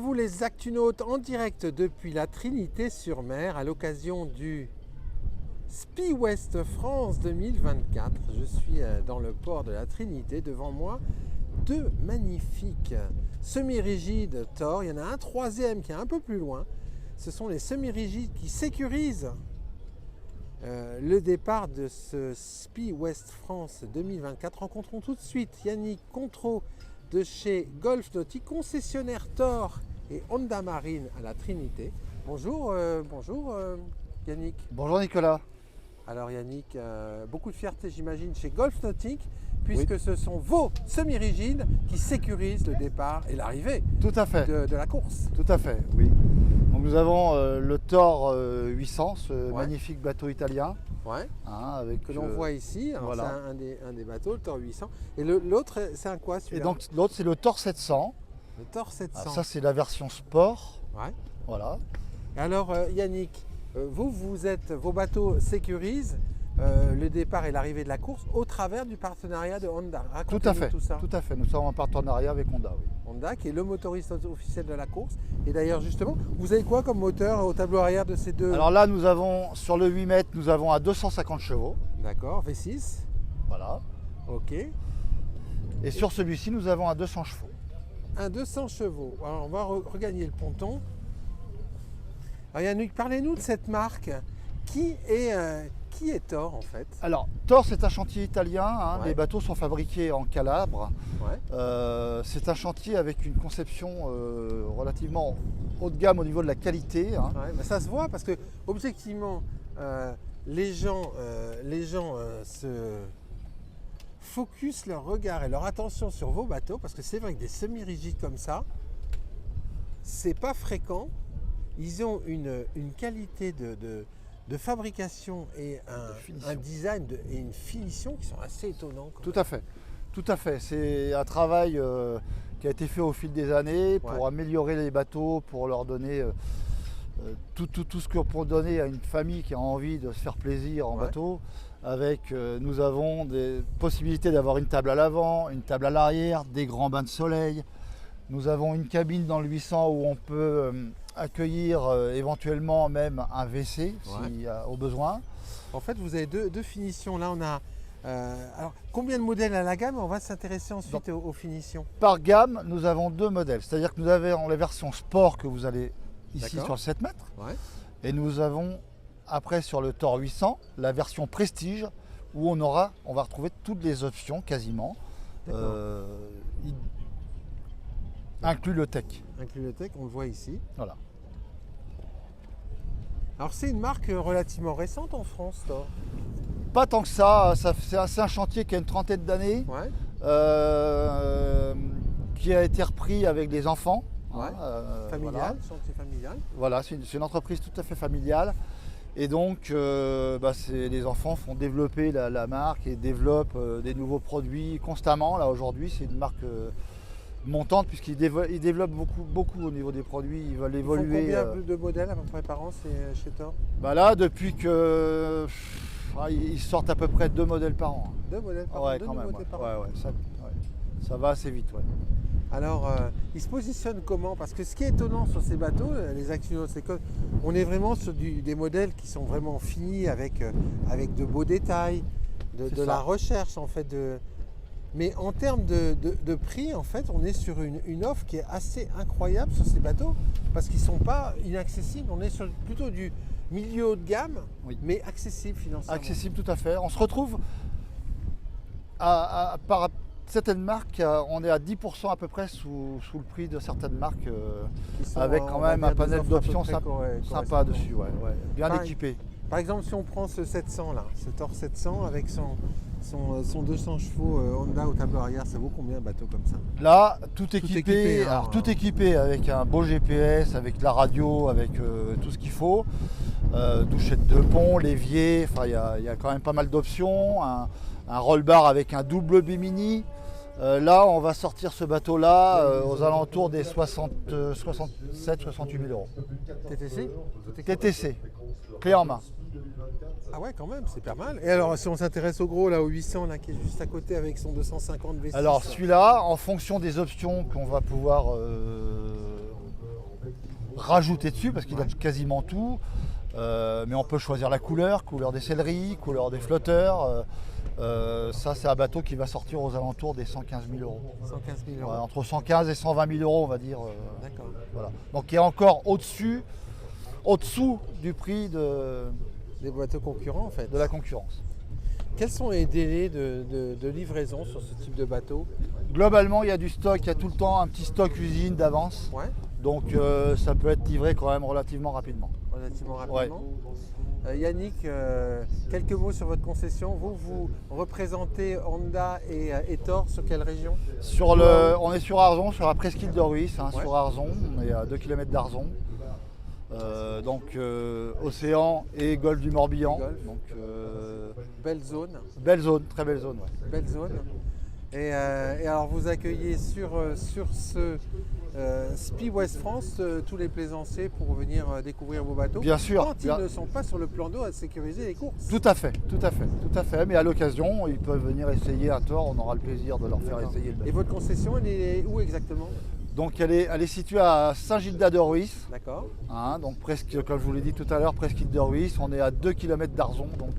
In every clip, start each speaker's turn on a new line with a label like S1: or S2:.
S1: vous les Actunautes en direct depuis la Trinité-sur-Mer à l'occasion du SPI West France 2024. Je suis dans le port de la Trinité. Devant moi, deux magnifiques semi-rigides Thor. Il y en a un troisième qui est un peu plus loin. Ce sont les semi-rigides qui sécurisent le départ de ce SPI West France 2024. Rencontrons tout de suite Yannick Contreau de chez Golf Nautique, concessionnaire Thor et Honda Marine à la Trinité. Bonjour, Yannick.
S2: Bonjour Nicolas.
S1: Alors Yannick, beaucoup de fierté j'imagine chez Golf Nautique, puisque ce sont vos semi-rigides qui sécurisent le départ et l'arrivée
S2: Tout à fait.
S1: de la course.
S2: Tout à fait, oui. Donc nous avons le Thor 800, ce magnifique bateau italien.
S1: Ouais.
S2: Avec,
S1: que l'on voit ici. Alors,
S2: voilà.
S1: C'est un des bateaux, le Thor 800. Et l'autre, c'est un quoi celui-là?
S2: Et donc l'autre, c'est le Thor 700.
S1: Le Thor 700.
S2: Alors, ça, c'est la version sport.
S1: Ouais.
S2: Voilà.
S1: Et alors Yannick, vos bateaux sécurisent le départ et l'arrivée de la course au travers du partenariat de Honda.
S2: Tout à fait.
S1: Tout ça.
S2: Tout à fait. Nous sommes en partenariat avec Honda. Oui.
S1: Honda, qui est le motoriste officiel de la course. Et d'ailleurs, justement, vous avez quoi comme moteur au tableau arrière de ces deux?
S2: Alors là, nous avons, sur le 8 mètres, nous avons un 250 chevaux.
S1: D'accord, V6.
S2: Voilà.
S1: Ok.
S2: Et sur celui-ci, nous avons un 200 chevaux.
S1: Un 200 chevaux. Alors, on va regagner le ponton. Alors, Yannick, parlez-nous de cette marque. Qui est Thor en fait?
S2: Alors, Thor, c'est un chantier italien.
S1: Ouais.
S2: Les bateaux sont fabriqués en Calabre.
S1: Ouais.
S2: C'est un chantier avec une conception relativement haut de gamme au niveau de la qualité.
S1: Ouais, bah ça se voit parce que objectivement, les gens se focusent leur regard et leur attention sur vos bateaux parce que c'est vrai que des semi-rigides comme ça, c'est pas fréquent. Ils ont une qualité de fabrication et un design et une finition qui sont assez étonnants.
S2: Tout à fait. Tout à fait. C'est un travail qui a été fait au fil des années pour améliorer les bateaux, pour leur donner tout ce qu'on peut donner à une famille qui a envie de se faire plaisir en bateau. Avec, nous avons des possibilités d'avoir une table à l'avant, une table à l'arrière, des grands bains de soleil. Nous avons une cabine dans le 800 où on peut accueillir éventuellement même un WC au besoin.
S1: En fait, vous avez deux finitions. Là, on a alors combien de modèles à la gamme? On va s'intéresser ensuite aux finitions.
S2: Par gamme, nous avons deux modèles. C'est-à-dire que nous avons la version sport que vous avez ici sur le 7 mètres. Ouais. Et nous avons après sur le Thor 800 la version prestige où on va retrouver toutes les options quasiment. Inclus le tech.
S1: Inclus le tech, on le voit ici.
S2: Voilà.
S1: Alors c'est une marque relativement récente en France, Thor.
S2: Pas tant que ça, c'est un chantier qui a une trentaine d'années, qui a été repris avec des enfants.
S1: Familial, chantier familial.
S2: Voilà, c'est une entreprise tout à fait familiale. Et donc, les enfants font développer la marque et développent des nouveaux produits constamment. Là aujourd'hui, c'est une marque montante puisqu'ils développent beaucoup au niveau des produits. Ils veulent évoluer.
S1: Ils font combien de modèles à peu près par an chez Thor?
S2: Là, depuis que ils sortent à peu près 2 modèles par an.
S1: 2 modèles par an?
S2: Ouais, quand même. Ça va assez vite. Ouais.
S1: Alors, ils se positionnent comment? Parce que ce qui est étonnant sur ces bateaux, les Actunautes, c'est qu'on est vraiment sur des modèles qui sont vraiment finis avec de beaux détails, de la recherche en fait. Mais en termes de prix, en fait, on est sur une offre qui est assez incroyable sur ces bateaux parce qu'ils ne sont pas inaccessibles. On est sur plutôt du milieu haut de gamme, mais accessible financièrement.
S2: Accessible, tout à fait. On se retrouve par certaines marques, on est à 10% à peu près sous le prix de certaines marques, avec quand même un panel d'options sympa dessus, bien équipé.
S1: Par exemple, si on prend ce 700 là, ce Thor 700 avec son 200 chevaux Honda au tableau arrière, ça vaut combien un bateau comme ça?
S2: Là, tout équipé, tout équipé avec un beau GPS, avec la radio, avec tout ce qu'il faut, douchette de pont, l'évier, il y a quand même pas mal d'options, un roll bar avec un double bimini. Là, on va sortir ce bateau-là aux alentours des 67-68 000 euros.
S1: TTC?
S2: TTC, clé en main.
S1: Ah ouais, quand même, c'est pas mal. Et alors, si on s'intéresse au gros, là, au 800, là, qui est juste à côté avec son 250 V6.
S2: Alors, celui-là, en fonction des options qu'on va pouvoir rajouter dessus parce qu'il a quasiment tout. Mais on peut choisir la couleur des céleris, couleur des flotteurs. Ça, c'est un bateau qui va sortir aux alentours des 115 000 euros.
S1: 115 000 euros.
S2: Ouais, entre 115 et 120 000 euros, on va dire.
S1: D'accord.
S2: Voilà. Donc, il est encore au-dessous du prix
S1: Des bateaux concurrents en fait.
S2: de la concurrence.
S1: Quels sont les délais de livraison sur ce type de bateau?
S2: Globalement, il y a du stock, il y a tout le temps un petit stock usine d'avance.
S1: Ouais,
S2: Donc, ça peut être livré quand même relativement rapidement.
S1: relativement rapidement. Yannick, quelques mots sur votre concession. Vous représentez Honda et Ettore sur quelle région?
S2: On est sur Arzon, sur la presqu'île de Ruisse,
S1: Ouais.
S2: sur Arzon. On est à 2 km d'Arzon. Donc océan et golfe du Morbihan.
S1: Golfe.
S2: Donc,
S1: Belle zone.
S2: belle zone, très belle zone. Ouais.
S1: Belle zone. Et alors vous accueillez sur ce Spi West France tous les plaisanciers pour venir découvrir vos bateaux.
S2: Bien sûr.
S1: Quand ils ne sont pas sur le plan d'eau à sécuriser les courses.
S2: Tout à fait. Mais à l'occasion, ils peuvent venir essayer à tort. On aura le plaisir de leur faire essayer le bateau.
S1: Et votre concession, elle est où exactement?
S2: Donc elle est située à Saint-Gildas de Ruisse.
S1: D'accord.
S2: Donc presque, comme je vous l'ai dit tout à l'heure, presqu'île de Ruisse. On est à 2 km d'Arzon, donc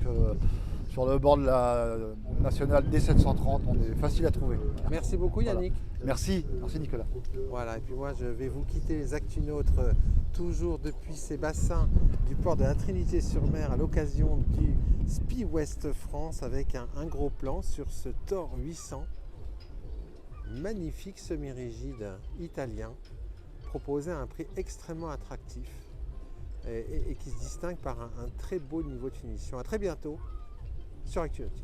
S2: sur le bord de la nationale D730. On est facile à trouver.
S1: Merci beaucoup Yannick.
S2: Voilà. Merci Nicolas.
S1: Voilà, et puis moi je vais vous quitter les ActuNôtres toujours depuis ces bassins du port de la Trinité-sur-Mer à l'occasion du Spi West France avec un gros plan sur ce Thor 800. Magnifique semi-rigide italien proposé à un prix extrêmement attractif et qui se distingue par un très beau niveau de finition. À très bientôt sur ActuNautique.